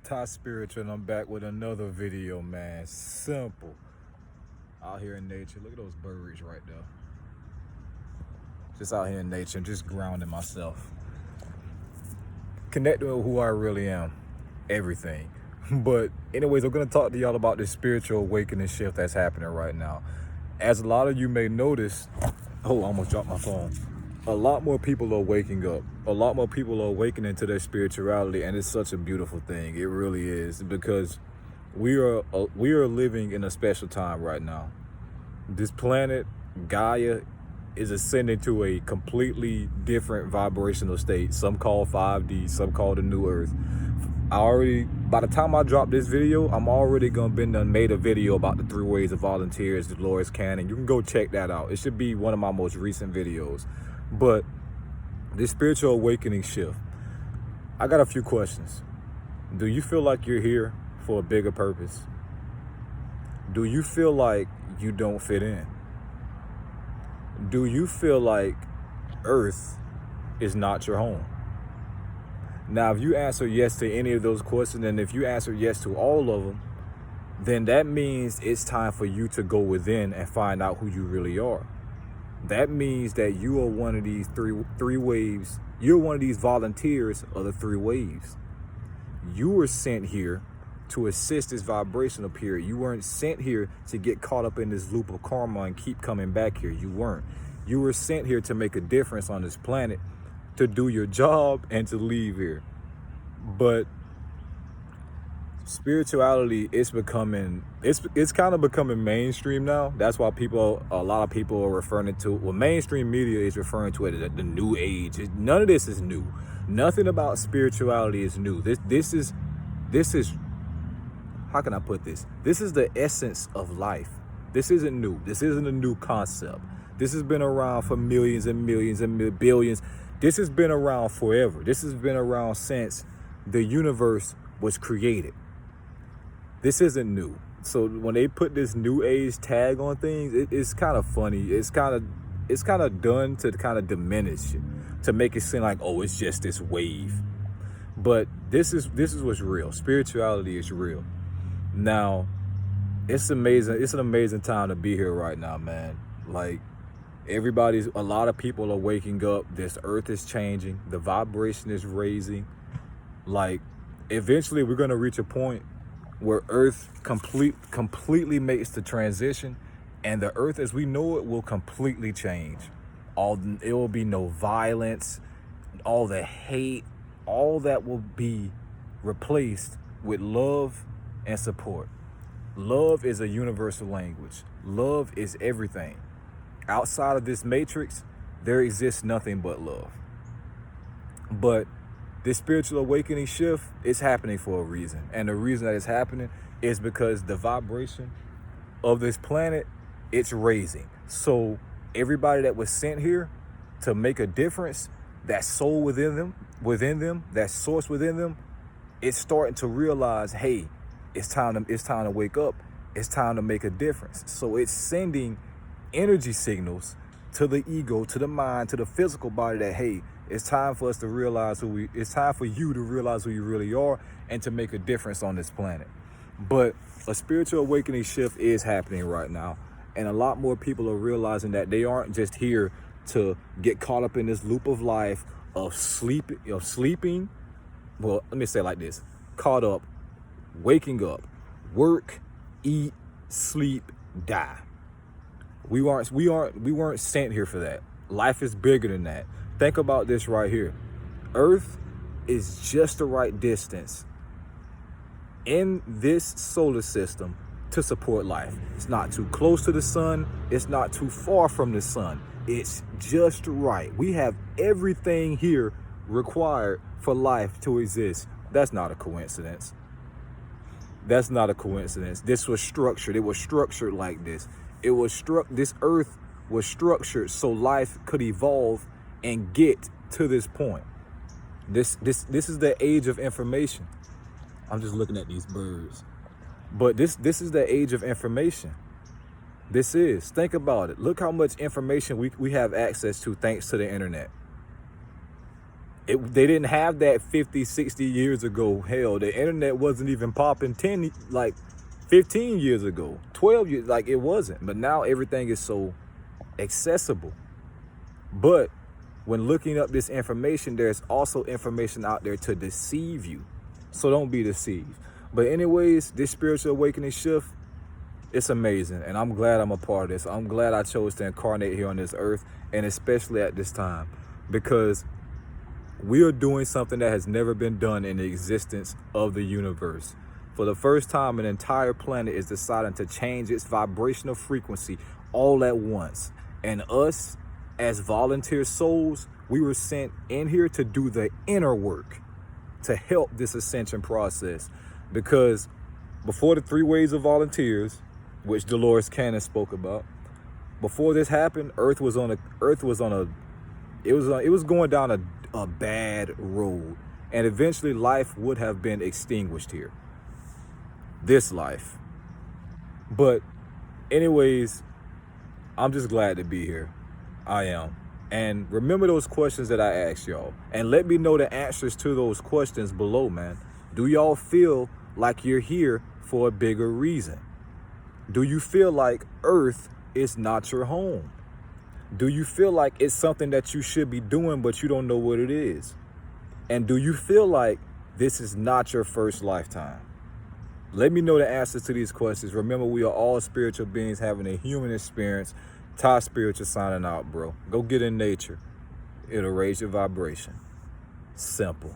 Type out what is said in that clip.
Ty Spiritual, and I'm back with another video, man. Simple. Out here in nature. Look at those birds right there. Just out here in nature, just grounding myself. Connecting with who I really am. Everything. But anyways, I'm going to talk to y'all about this spiritual awakening shift that's happening right now. As a lot of you may notice, I almost dropped my phone. A lot more people are waking up. A lot more people are awakening to their spirituality, and it's such a beautiful thing. It really is, because we are living in a special time right now. This planet, Gaia, is ascending to a completely different vibrational state. Some call 5D, some call the New Earth. By the time I drop this video, I'm already made a video about the 3 ways of volunteers, Dolores Cannon. You can go check that out. It should be one of my most recent videos. But this spiritual awakening shift, I got a few questions. Do you feel like you're here for a bigger purpose? Do you feel like you don't fit in? Do you feel like Earth is not your home? Now, if you answer yes to any of those questions, and if you answer yes to all of them, then that means it's time for you to go within and find out who you really are. That means that you are one of these three waves. You're one of these volunteers of the 3 waves. You were sent here to assist this vibrational period. You weren't sent here to get caught up in this loop of karma and keep coming back here. You weren't. You were sent here to make a difference on this planet, to do your job and to leave here. But spirituality is it's kind of becoming mainstream now. That's why a lot of people are referring to, well, mainstream media is referring to it as the new age. None of this is new. Nothing about spirituality is new. This is how can I put this? This is the essence of life. This isn't new. This isn't a new concept. This has been around for millions and millions and billions. This has been around forever. This has been around since the universe was created. This isn't new. So when they put this new age tag on things, it's kind of funny. It's kind of done to kind of diminish it, to make it seem like, oh, it's just this wave. But this is what's real. Spirituality is real. Now, it's amazing. It's an amazing time to be here right now, man. Like, a lot of people are waking up. This earth is changing. The vibration is raising. Like, eventually we're going to reach a point where earth completely makes the transition, and the earth as we know it will completely change. It will be no violence, all the hate, all that will be replaced with love and support. Love is a universal language. Love is everything. Outside of this matrix, there exists nothing but love. But this spiritual awakening shift is happening for a reason. And the reason that it's happening is because the vibration of this planet, it's raising. So everybody that was sent here to make a difference, that soul within them, that source within them, it's starting to realize, hey, it's time to wake up. It's time to make a difference. So it's sending energy signals to the ego, to the mind, to the physical body that, hey, it's time for us to realize it's time for you to realize who you really are and to make a difference on this planet. But a spiritual awakening shift is happening right now. And a lot more people are realizing that they aren't just here to get caught up in this loop of life of sleeping. Well, let me say it like this: caught up, waking up, work, eat, sleep, die. We weren't sent here for that. Life is bigger than that. Think about this right here. Earth is just the right distance in this solar system to support life. It's not too close to the sun. It's not too far from the sun. It's just right. We have everything here required for life to exist. That's not a coincidence. That's not a coincidence. This was structured. It was structured like this. This earth was structured so life could evolve and get to this point. This is the age of information. I'm just looking at these birds. But this is the age of information. Think about it. Look how much information we have access to thanks to the internet. They didn't have that 50, 60 years ago. Hell, the internet wasn't even popping 15 years ago, 12 years, like it wasn't. But now everything is so accessible. But when looking up this information, there's also information out there to deceive you. So don't be deceived. But anyways, this spiritual awakening shift, it's amazing. And I'm glad I'm a part of this. I'm glad I chose to incarnate here on this earth, and especially at this time, because we are doing something that has never been done in the existence of the universe. For the first time, an entire planet is deciding to change its vibrational frequency all at once. And us, as volunteer souls, we were sent in here to do the inner work to help this ascension process. Because before the 3 waves of volunteers, which Dolores Cannon spoke about, before this happened, Earth was going down a bad road, and eventually life would have been extinguished here. This life. But anyways, I'm just glad to be here. I am. And remember those questions that I asked y'all, and let me know the answers to those questions below, man. Do y'all feel like you're here for a bigger reason? Do you feel like Earth is not your home? Do you feel like it's something that you should be doing, but you don't know what it is? And do you feel like this is not your first lifetime? Let me know the answers to these questions. Remember, we are all spiritual beings having a human experience. Ty Spiritual signing out, bro. Go get in nature. It'll raise your vibration. Simple.